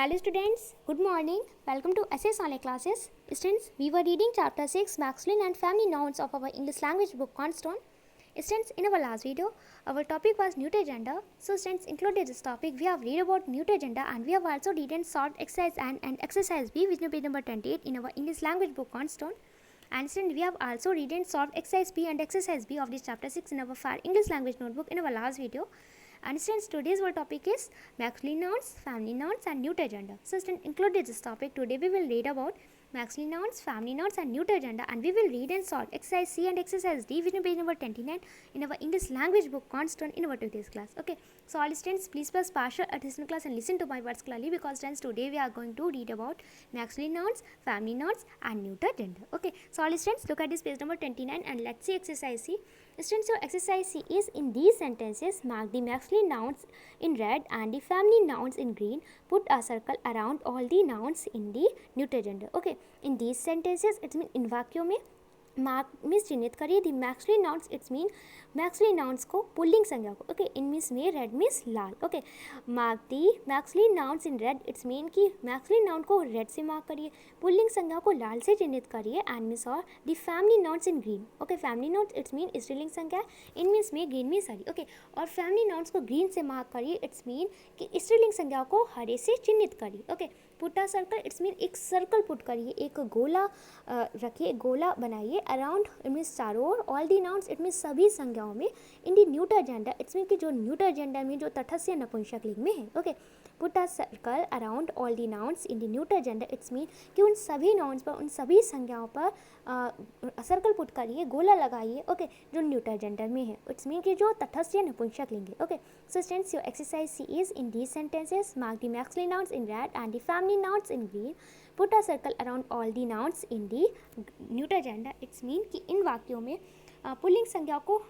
Hello students, good morning. Welcome to SS Online Classes. Students, we were reading chapter 6 masculine and feminine nouns of our English language book Cornerstone. Students, in our last video, our topic was neuter gender. So students, included this topic, we have read about neuter gender and we have also read in short exercise and exercise B, which is page number 28 in our English language book Cornerstone. And students, we have also read in short exercise B and exercise B of this chapter 6 in our Far English language notebook in our last video. And students, today's our topic is masculine nouns, feminine nouns and neuter gender. So students, included this topic, today we will read about masculine nouns, feminine nouns and neuter gender, and we will read and solve exercise C and exercise D, which is page number 29 in our English language book Cornerstone in our today's class. Okay, so all students, please press partial attention class and listen to my words clearly, because students, today we are going to read about masculine nouns, feminine nouns and neuter gender. Okay, so all students, look at this page number 29 and let's see exercise C. Students, so exercise C is, in these sentences, mark the masculine nouns in red and the feminine nouns in green. Put a circle around all the nouns in the neuter gender. Okay, in these sentences, it means इन वाक्यों में mark means चिन्हित करिए the masculine nouns, it's mean masculine nouns को पुल्लिंग संज्ञा को. Okay, in means में red means लाल. Okay, mark the masculine nouns in red, it's mean कि मैक्सुलिन नाउन को रेड से मार्क करिए, पुल्लिंग संज्ञा को लाल से चिन्हित करिए. एंड मीन्स और the feminine nouns in green. Okay, feminine nouns it's mean स्त्रीलिंग संज्ञा, इन मीन्स में ग्रीन मीन्स हरी. ओके, और फैमिली नाउन्स को ग्रीन से मार्क करिए, इट्स मीन कि स्त्रीलिंग संज्ञा को हरे से चिन्हित करिए. ओके, पुटा सर्कल, इट्स मीन एक सर्कल पुट करिए, एक गोला रखिए, गोला बनाइए अराउंड, इट मीन्स चारों ओर, all the nouns it means सभी संज्ञाओं में, in the neuter gender, it's mean कि जो न्यूटर जेंडर में जो तटस्थ या नपुंसक लिंग में है. Okay, put a circle around all the nouns in the neuter gender, it's mean कि उन सभी नाउन्स पर, उन सभी संज्ञाओं पर सर्कल पुट करिए, गोला लगाइए. ओके, जो न्यूटर जेंडर में है, इट्स मीन कि जो तटस्थ या नपुंसक लिंग है. Okay, so students, your exercise C is, in these sentences mark the masculine nouns in red and the feminine nouns in green. Put a circle around all the nouns in the neuter gender, it's mean कि इन वाक्यों में pulling संज्ञा को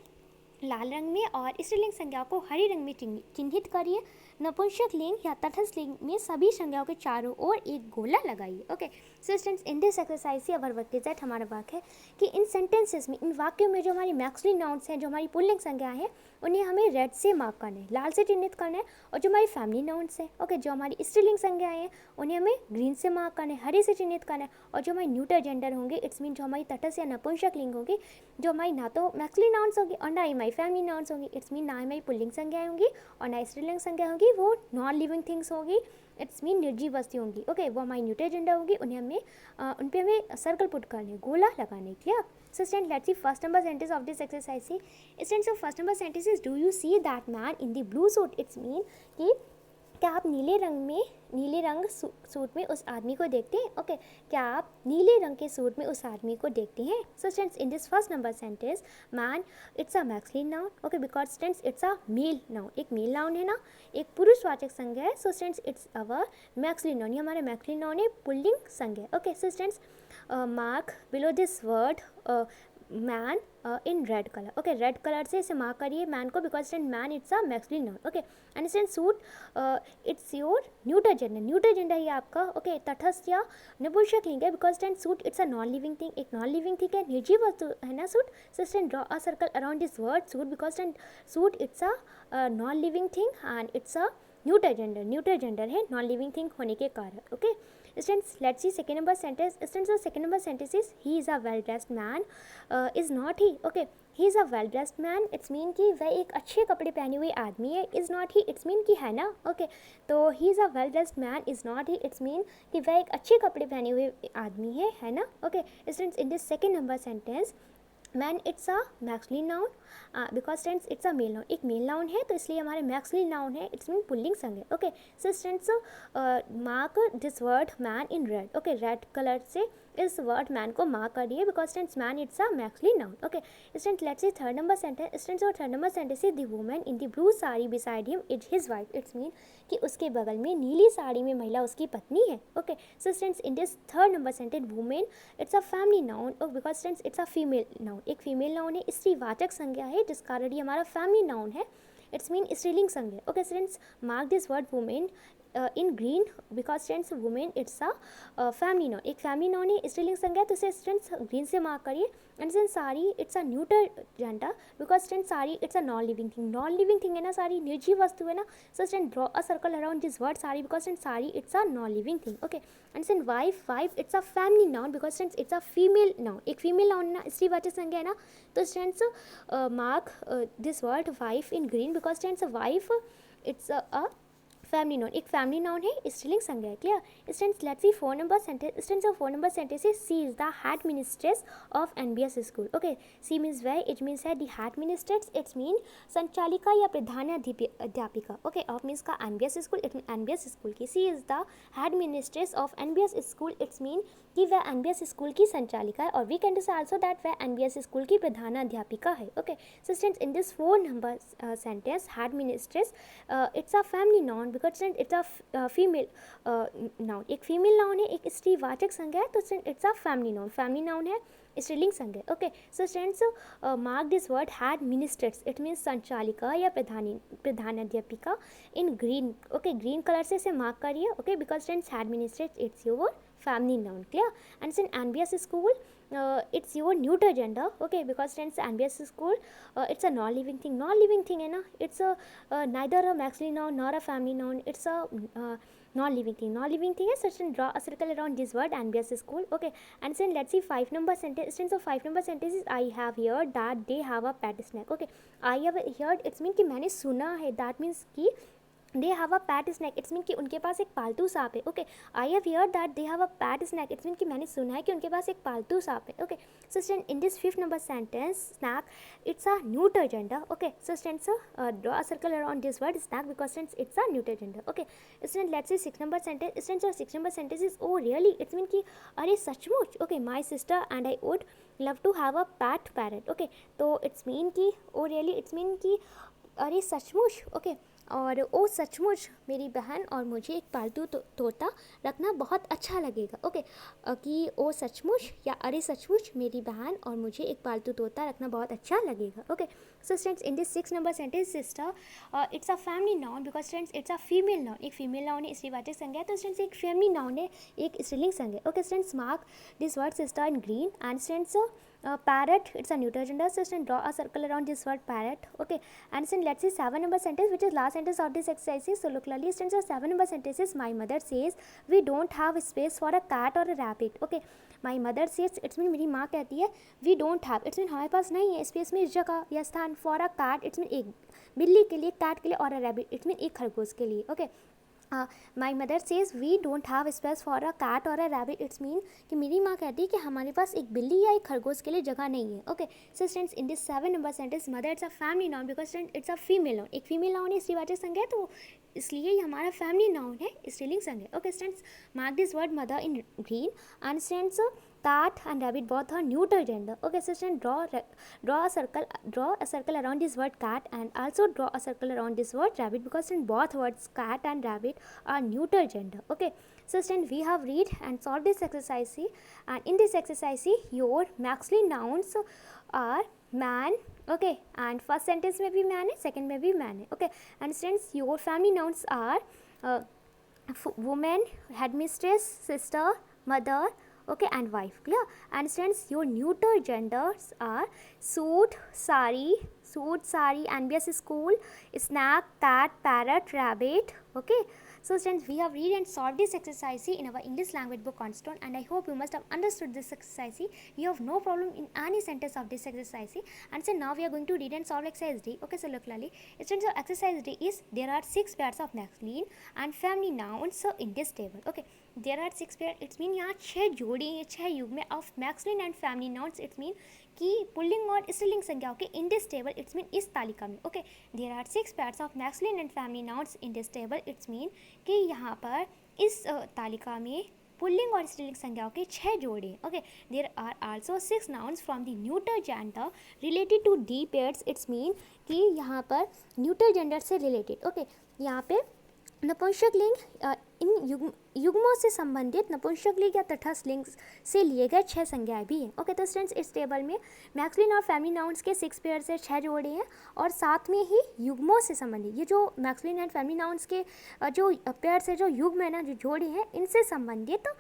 लाल रंग में और स्त्रीलिंग संज्ञा को हरे रंग में चिन्हित करिए. नपुंसक लिंग या तटस्थ लिंग में सभी संज्ञाओं के चारों ओर एक गोला लगाइए. Okay, so students, in this exercise से अवर वर्क के साथ हमारा वाक्य है कि इन सेंटेंसेस में, इन वाक्यों में जो हमारी मैक्सुलिन नाउन्स हैं, जो हमारी पुल्लिंग संज्ञा है, उन्हें हमें रेड से मार्क करना है, लाल से चिन्हित करना है. और जो हमारी फैमिली नाउन्स हैं, ओके, जो हमारी स्त्रीलिंग संज्ञाएं हैं, उन्हें हमें ग्रीन से मार्क करना है, हरे से चिन्हित करना है. और जो हमारी न्यूटर जेंडर होंगे, इट्स मीन जो हमारी तटस्थ या नपुंसक लिंग होगी, जो हमारी ना तो मैक्सुलिन नाउन्स होगी और ना ही हमारी फैमिली नाउन्स होंगी, इट्स मीन ना ही हमारी पुल्लिंग संज्ञाएं होंगी और ना स्त्रीलिंग संज्ञा होगी, वो नॉन लिविंग थिंग्स होगी, इट्स मीन निर्जीव वस्तु होंगी. ओके, वो हमारी न्यूटर जेंडर होगी, उन्हें हमें उन पर हमें सर्कल पुट करने, गोला लगाने के लिए. So student, let's see first number sentence of this exercise. See, student, so first number sentence is, do you see that man in the blue suit? It's mean कि क्या आप नीले रंग सूट में उस आदमी को देखते हैं. ओके, क्या आप नीले रंग के सूट में उस आदमी को देखते हैं. So students, in this first number sentence, man it's a masculine noun. Okay, because students it's a male noun, एक मेल नाउन है ना, एक पुरुषवाचक संज्ञा है. So students, it's our masculine noun, ये हमारा मैक्सुलिन नाउन है, पुल्लिंग संज्ञा. Okay, so students, mark below this word man in red colour. Okay, red colour से इसे मार्क करिए मैन को, because student man it's a masculine noun. Okay, and student suit it's your neuter gender, neuter gender है आपका. Okay, तटस्थ या नपुंसक लिंग है, because student suit it's a non living thing, एक नॉन लिविंग थिंग है, निर्जीव वस्तु है ना suit. So student, draw a circle around this word suit, because student suit it's a non living thing and it's a neuter gender है non living thing होने के कारण. Okay, students, let's see second number sentence. Students, the second number sentence is, he is a well dressed man. Is not he. Okay, he is a well dressed man, it's mean कि वह एक अच्छे कपड़े पहने हुए आदमी है. is not he, it's mean कि है ना. ओके, तो he is a well dressed man is not he, it's mean कि वह एक अच्छे कपड़े पहने हुए आदमी है ना. Okay, students, in this second number sentence, man it's a masculine noun, because students it's a male noun, एक मेल नाउन है, तो इसलिए हमारे मैक्सुलिन नाउन है, इट्स मीन पुल्लिंग संज्ञा. Okay, so students, mark this word man in red. Okay, red colour से इस वर्ड मैन को मार्क करिए, because students man it's a masculine noun. Okay, students, let's see third number sentence. Students, और third number sentence is, the woman in the blue sari beside him is his wife. It's mean कि उसके बगल में नीली साड़ी में महिला उसकी पत्नी है. Okay, so students, in this third number sentence, women it's a family noun, because students it's a female noun, एक फीमेल नाउन है, स्त्रीवाचक संज्ञा है, जिस कारण ये हमारा फैमिली नाउन है, इट्स मीन स्त्रीलिंग संज्ञा. Okay students, mark this word women in green because students women it's a family noun, एक फैमिली नाउन है, स्त्रीलिंग संज्ञा, तो इसे स्टूडेंट्स ग्रीन से मार्क करिए. And then sari it's a neuter gender because student sari it's a non living thing, non living thing है ना, साड़ी निर्जीव वस्तु है ना, so student draw a circle around this word sari because student sari it's a non living thing. Okay. And then wife, wife it's a family noun because students it's a female noun, एक female noun ना, स्त्रीवाचक संज्ञा है ना, तो students mark this word wife in green because students wife it's a family noun, एक feminine noun है, स्त्रीलिंग संज्ञा है. Clear students? Let's see 4 number sentence. Students of 4 number sentence is she is the headmistress of NBS school. Okay. She means where, it means है the headmistress, it's mean संचालिका या प्रधान अध्यापिका. Okay. Of means का NBS school, it mean NBS school की. She is the headmistress of NBS school, it's mean कि वह NBS school की संचालिका है, और we can say also that वह एनबीएस स्कूल की प्रधान अध्यापिका है. Okay. So students in this 4 number sentence headmistress it's a family noun because it's a female noun, एक फीमेल नाउन है, एक स्त्रीवाचक संज्ञा है, तो it's a family noun, feminine noun है, स्त्रीलिंग संज्ञा. Okay. So students mark this word headmistress, it means संचालिका या प्रधान अध्यापिका in green. Okay. Green colour से इसे मार्क करिए. Okay. Because students headmistress it's your family noun. Clear? And in NBS school it's your neuter gender. Okay. Because since NBS school it's a non-living thing, non-living thing है ना, it's a neither a masculine noun nor a family noun, it's a non-living thing, non-living thing है. So draw a circle around this word NBS school. Okay. And then let's see 5 number sentence. Since of 5 number sentence is I have heard that they have a pet snack. Okay. I have heard it's mean कि मैंने सुना है, that means कि they have a pet snake, it's mean कि उनके पास एक पालतू सांप है. Okay. I have hear that they have a pet snake, it's mean कि मैंने सुना है कि उनके पास एक पालतू सांप है. Okay. So student in this 5th number sentence snake it's a neuter gender. Okay. So students draw a circle around this word snake because students it's a neuter gender. Okay. Student let's see 6 number sentence. Students और 6 number sentence is oh really, it's mean कि अरे सचमुच. Okay. My sister and I would love to have a pet parrot. Okay. तो it's mean कि ओ really, it's mean कि अरे सचमुच. Okay. और ओ सचमुच मेरी बहन और मुझे एक पालतू तोता रखना बहुत अच्छा लगेगा. ओके. कि ओ सचमुच या अरे सचमुच मेरी बहन और मुझे एक पालतू तोता रखना बहुत अच्छा लगेगा. Okay. So students in this 6 number sentence sister it's a family noun because students it's a female noun, एक फीमेल नाउन है, स्त्रीवाचक संज्ञा है, तो स्टूडेंट्स एक फैमिली नाउन है, एक स्त्रीलिंग संज्ञा. Okay. Students mark this word sister in green. And students parrot it's a neuter gender, so student draw a circle around this word parrot. Okay. And then let's see 7 number sentence, which is last sentence of this exercise. So look clearly, students, 7 number sentence is my mother says we don't have space for a cat or a rabbit. Okay. My mother says it's mean मेरी माँ कहती है we don't have, it's mean हमारे पास नहीं है space में, इस जगह या स्थान, for a cat it's mean एक बिल्ली के लिए, कैट के लिए, और a rabbit it's mean एक खरगोश के लिए. Okay. My mother says we don't have space for a cat और अ रैबिट, इट्स मीन कि मेरी माँ कहती है कि हमारे पास एक बिल्ली या एक खरगोश के लिए जगह नहीं है. Okay. So students in this 7 number sentence mother it's a family noun because student it's a female noun, एक फीमेल नाउन है, स्त्रीवाचक संज्ञा है, तो इसलिए ये हमारा फैमिली नाउन है, स्त्रीलिंग संज्ञा. Okay. Students mark this word mother in green. And students cat and rabbit both are neuter gender. Okay. So student draw a circle around this word cat and also draw a circle around this word rabbit because student both words cat and rabbit are neuter gender. Okay. So student we have read and solved this exercise, and in this exercise your masculine nouns are man. Okay. And first sentence में भी man है, second में भी man है. Okay. And students your family nouns are woman, headmistress, sister, mother, okay, and wife. Clear? And students your neuter genders are suit, sari, NBS school, snack, cat, parrot, rabbit. Okay. So students we have read and solved this exercise in our English language book Cornerstone, and I hope you must have understood this exercise. You have no problem in any sentence of this exercise. And so now we are going to read and solve exercise D. Okay. So look clearly. Students your exercise D is there are 6 pairs of masculine and feminine nouns in this table. Okay. There are 6 pairs, it's mean यहाँ 6 जोड़ी हैं, 6 युग्म of masculine and feminine nouns, it's mean कि pulling और स्त्रीलिंग संज्ञाओं के in this table, it's mean इस तालिका में. Okay. There are 6 pairs of masculine and feminine nouns in this table, it's mean कि यहाँ पर इस तालिका में पुल्लिंग और स्त्रीलिंग संज्ञाओं के 6 जोड़े हैं. Okay. There are also 6 nouns from the neuter gender related to D pairs, it's mean कि यहाँ पर neuter gender से related. Okay. यहाँ पे नपुंसक लिंग इन युग्मों से संबंधित नपुंसक लिंग या तटस्थ लिंग से लिए गए 6 संज्ञाएं भी हैं। ओके, तो स्टूडेंट्स इस टेबल में मैक्सुलिन और फेमिनिन नाउन्स के 6 पेयर से 6 जोड़े हैं और साथ में ही युग्मों से संबंधित ये जो मैक्सुलिन एंड फेमिनिन नाउन्स के जो पेयर से जो युग्म है ना, जो जोड़े हैं, इनसे संबंधित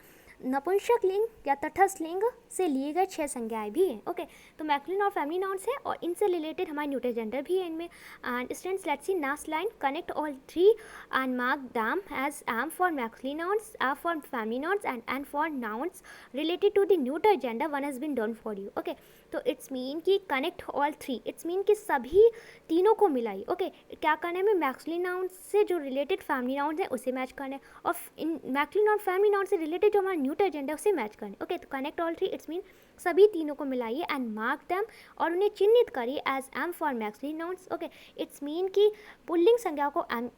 नपुंसक लिंग या तटस्थ लिंग से लिए गए 6 संज्ञाएं भी हैं। ओके, तो मैक्सुलिन और फेमिनिन नाउन्स है और इनसे रिलेटेड हमारे न्यूटर जेंडर भी है इनमें। And students let's C next line, connect all 3 and mark them as am for masculine nouns, f for feminine nouns and for nouns related to the neuter gender. One has been done for you. Okay, तो it's mean कि connect all 3, it's mean कि सभी तीनों को मिलाई। Okay, क्या करना है, हमें मैक्सुलिन नाउन्स से जो रिलेटेड फैमिली नाउन्स है उसे मैच करना है और इन मैक्सुलिन और फैमिली नाउन से रिलेटेड जो हमारा न्यूटर जेंडर उसे मैच करना है। ओके, तो कनेक्ट ऑल 3 इट्स मीन सभी तीनों को मिलाइए एंड मार्क देम और उन्हें चिन्हित करिए as M for masculine nouns. Okay, it's mean कि पुल्लिंग संज्ञा को एम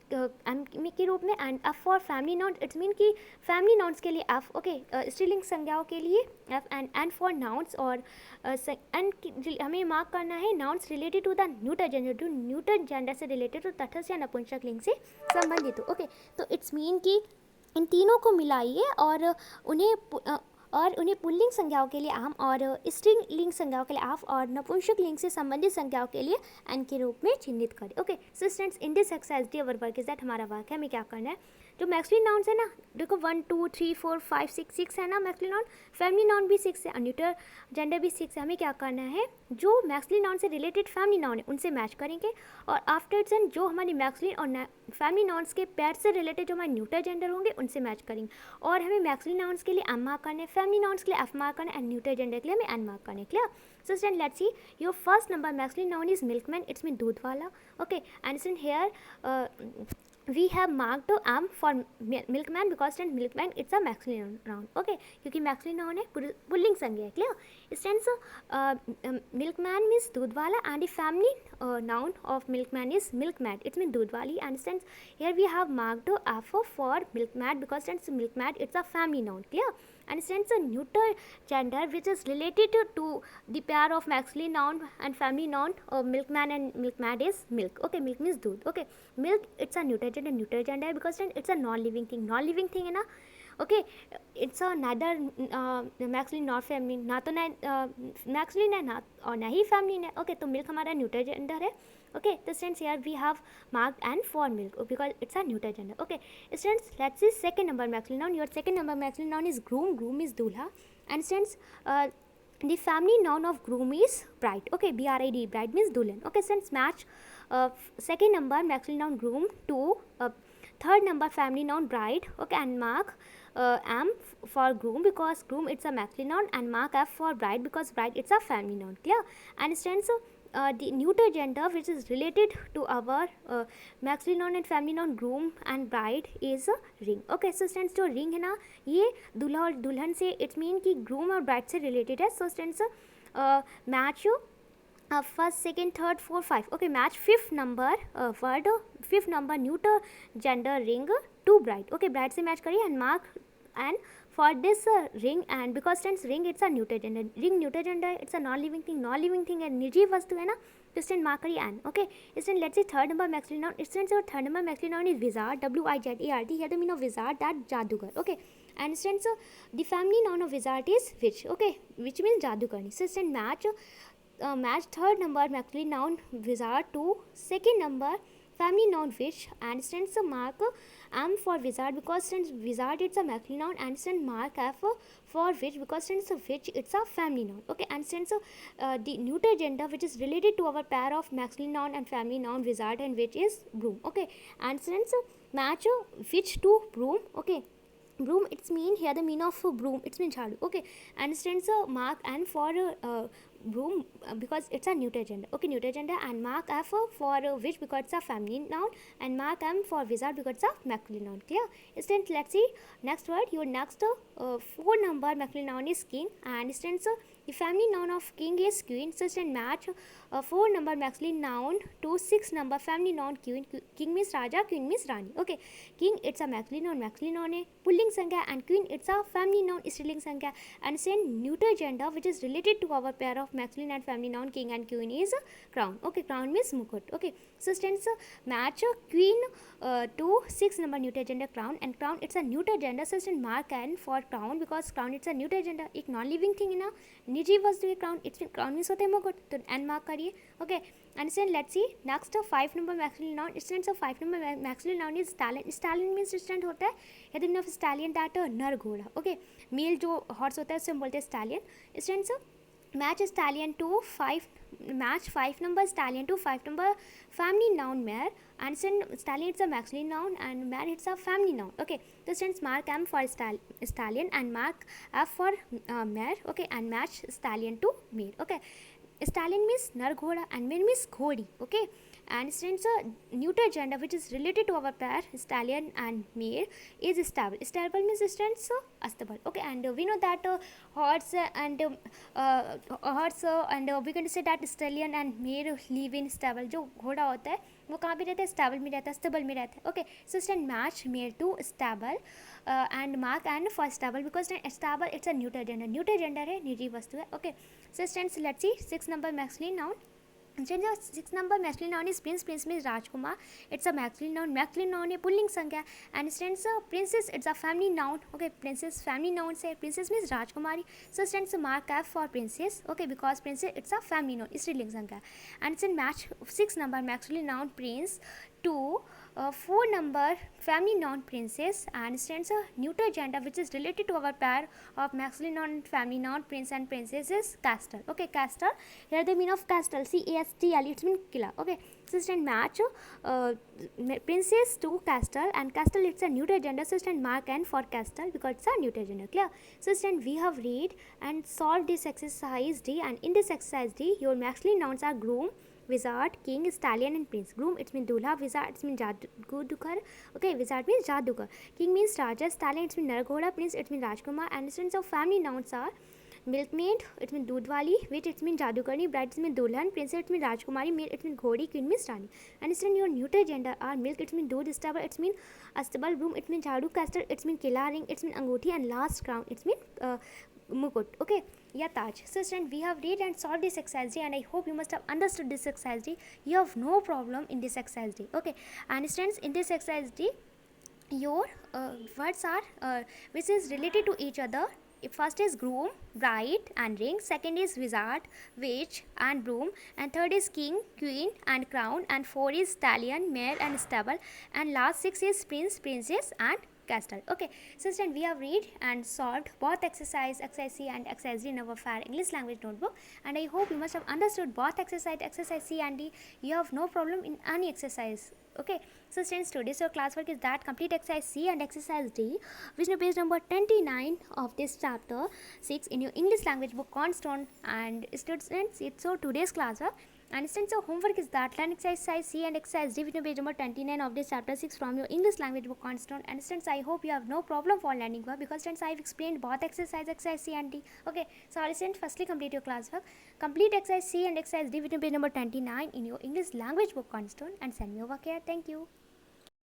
के रूप में and F for family nouns, it's mean कि फैमिली नाउन्स के लिए एफ। ओके, स्त्रीलिंग संज्ञाओं के लिए एफ एंड फॉर नाउन्स और एंड हमें मार्क करना है nouns related to the neuter gender, जो न्यूटर जेंडर से रिलेटेड, तो तटस्थ या नपुंसक लिंग से संबंधित हो। ओके, तो इट्स मीन कि इन तीनों को मिलाइए और उन्हें पुल्लिंग संज्ञाओं के लिए आम और स्त्रीलिंग संज्ञाओं के लिए आफ और नपुंसक लिंग से संबंधित संज्ञाओं के लिए एन के रूप में चिन्हित करें। Okay, so students in this exercise the our work is that, हमारा वर्क है हमें क्या करना है, जो मैक्सुलिन नाउन्स है ना, देखो 1 2 3 4 5 6 है ना मैक्सुलिन नाउन, फेमिनिन नाउन भी 6 है और न्यूटर जेंडर भी 6 है। हमें क्या करना है, जो मैक्सुलिन नाउन से रिलेटेड फेमिनिन नाउन है उनसे मैच करेंगे और आफ्टर देन जो हमारी मैक्सुलिन और फेमिनिन नाउन्स के पेयर से रिलेटेड जो हमारे न्यूटर जेंडर होंगे उनसे मैच करेंगे और हमें मैक्सुलिन नाउन्स के लिए एम मार्क करने, फेमिनिन नाउन्स के लिए एफ मार्क करना एंड न्यूटर जेंडर के लिए हमें एन मार्क करने। Clear? So student, let's see, your first number masculine noun is milkman, it's mean दूध वाला. Okay, and student here we have marked m for milkman because student milkman it's a masculine noun. Okay, क्योंकि masculine noun है पुल्लिंग संज्ञा है. Clear? Students, milkman means दूध वाला and the family noun of milkman is milkmaid, it's mean दूध वाली. And students, here we have marked f for milkmaid because students milkmaid it's a family noun. Clear? And since a neuter gender which is related to the pair of masculine noun and family noun milkman and milkmaid is milk. Okay, milk means दूध. Okay, milk it's a neuter gender because it's a non-living thing. Non-living thing है ना. Okay, it's a neither masculine nor feminine, ना तो masculine है ना और ना ही feminine है. Okay, तो milk हमारा neuter gender है. Okay, so students, here we have marked n for milk because it's a neuter gender. Okay, students, let's see second number masculine noun. Your second number masculine noun is groom. Groom is dulha. And students, the family noun of groom is bride. Okay, bride. Bride means dulhan. Okay, students, match second number masculine noun groom to third number family noun bride. Okay, and mark m for groom because groom it's a masculine noun and mark f for bride because bride it's a family noun. Clear? And students, the neuter gender which is related to our masculine noun and feminine noun groom and bride is ring. Okay, so students, जो ring है ना ये दूल्हा और दुल्हन से it's mean कि groom और bride से related है. So students, match first, second, third, 4, 5. Okay, match fifth number word, fifth number neuter gender ring to bride. Okay, bride से match करिए and mark and for this ring and because students ring it's a neuter gender, ring neuter gender it's a non-living thing है, निर्जीव वस्तु है ना, तो student mark करिए and. Okay, student, let's say third number masculine noun. Students, our third number masculine noun is wizard, wizard. Here the meaning of wizard that जादूगर. Okay, and students, the family noun of wizard is witch. Okay, which means जादूगरनी. So student, match third number masculine noun wizard to second number family noun witch and students mark m for wizard because students wizard it's a masculine noun and students mark f for witch because students witch it's a family noun. Okay, and students, the neuter gender which is related to our pair of masculine noun and family noun wizard and witch is broom. Okay, and students, match witch to broom. Okay, broom it's mean here the meaning of broom it's mean jhadu. Okay, and students, mark n for broom because it's a neuter gender. Okay, neuter gender and mark f for witch because it's a feminine noun and mark m for wizard because it's a masculine noun. Clear? Students, let's see next word. Your next 4 number masculine noun is king and students, The family noun of king is queen. Such and match a 4 number masculine noun to 6 number family noun queen. King means Raja, queen means Rani. Okay, king it's a masculine noun है pulling संज्ञा, and queen it's a family noun स्त्रीलिंग संज्ञा. And same neuter gender which is related to our pair of masculine and family noun king and queen is crown. Okay, crown means mukut. Okay, so stands match queen to 6 number neuter gender crown, and crown it's a neuter gender. So stand mark n for crown because crown it's a neuter gender. एक non living thing ना निजी वस्तु है crown, it's crown means होते हैं मुकुट, तो n mark करिए. Okay, and then let's see next 5 number masculine noun. It stands 5 number masculine noun is stallion. Stallion means stand होता है यदि मीन ऑफ स्टैलियन दैट नर घोड़ा. ओके, मेल जो हॉर्स होता है उससे हम बोलते हैं stallion. Stands match stallion to 5 number stallion to 5 number family noun mare, and since stallion it's a masculine noun and mare it's a family noun. Okay, so since mark m for stallion and mark f for mare. Okay, and match stallion to mare. Okay, stallion means nar ghoda and mare means ghodi. Okay, and since a neuter gender which is related to our pair stallion and mare is stable. Stable means stands astable. Okay, and we know that horse and we can say that stallion and mare live in stable. जो घोड़ा होता है वो कहाँ पे रहता है, stable में रहता है, स्टेबल में रहता है. Okay, so stand match mare to stable and mark and for stable because stable it's a neuter gender. Neuter gender है, निजी वस्तु है. Okay, so stands let's see 6 number masculine noun. Since the 6 number masculine noun is prince, prince means Rajkumar. It's a masculine noun. Masculine noun है पुल्लिंग संज्ञा, and stands princess it's a family noun. Okay, princess family noun से princess means Rajkumari. So stands mark F for princess. Okay, because princess it's a family noun, स्त्रीलिंग संज्ञा. And it's in match 6 number masculine noun prince to 4 number family noun princess, and stands a neuter gender which is related to our pair of masculine noun and family noun prince and princess is castle. Okay, castle, here the meaning of castle, CASTL, it's mean killa. Okay, so stand match princess to castle, and castle it's a neuter gender, so stand mark n for castle because it's a neuter gender. Clear? So stand we have read and solved this exercise D, and in this exercise D your masculine nouns are groom, wizard, king, stallion and prince. Groom it's mean दूल्हा, wizard it's mean जादूगर. Okay, wizard means जादूगर, king means Raja, stallion it's mean नरघोड़ा, prince it's mean Rajkumar. And since of family nouns are milkmaid it's mean दूध वाली, witch it's mean जादूगरनी, bride it's mean दुल्हन, princess it's mean Rajkumari, maid it's mean घोड़ी, queen means Rani. And since your neuter gender are milk it's mean दूध, stable it's mean अस्तबल, broom it's mean झाड़ू, castle it's mean Qila, ring it's mean अंगूठी, and last crown it's mean mukut. Okay, yeah, Taj. So student, we have read and solved this exercise D, and I hope you must have understood this exercise D. You have no problem in this exercise D. Okay, and students, in this exercise D your words are which is related to each other. First is groom, bride and ring, second is wizard, witch and broom, and third is king, queen and crown, and 4 is stallion, mare and stable, and last 6 is prince, princess and castle. Okay, so student, we have read and solved both exercise C and exercise D in our fair English language notebook, and I hope you must have understood both exercise C and D. You have no problem in any exercise. Okay, so students, today's your classwork is that complete exercise C and exercise D, which is page number 29 of this chapter 6 in your English language book Cornerstone. And students, it's so today's classwork. And since your homework is that, learn exercise C and exercise D, which is page number 29 of this chapter 6 from your English language book Cornerstone. And students, I hope you have no problem for learning work, because students, I have explained both exercise C and D. Okay, so students, firstly complete your classwork. Complete exercise C and exercise D, which is page number 29 in your English language book Cornerstone, and send me over here. Thank you.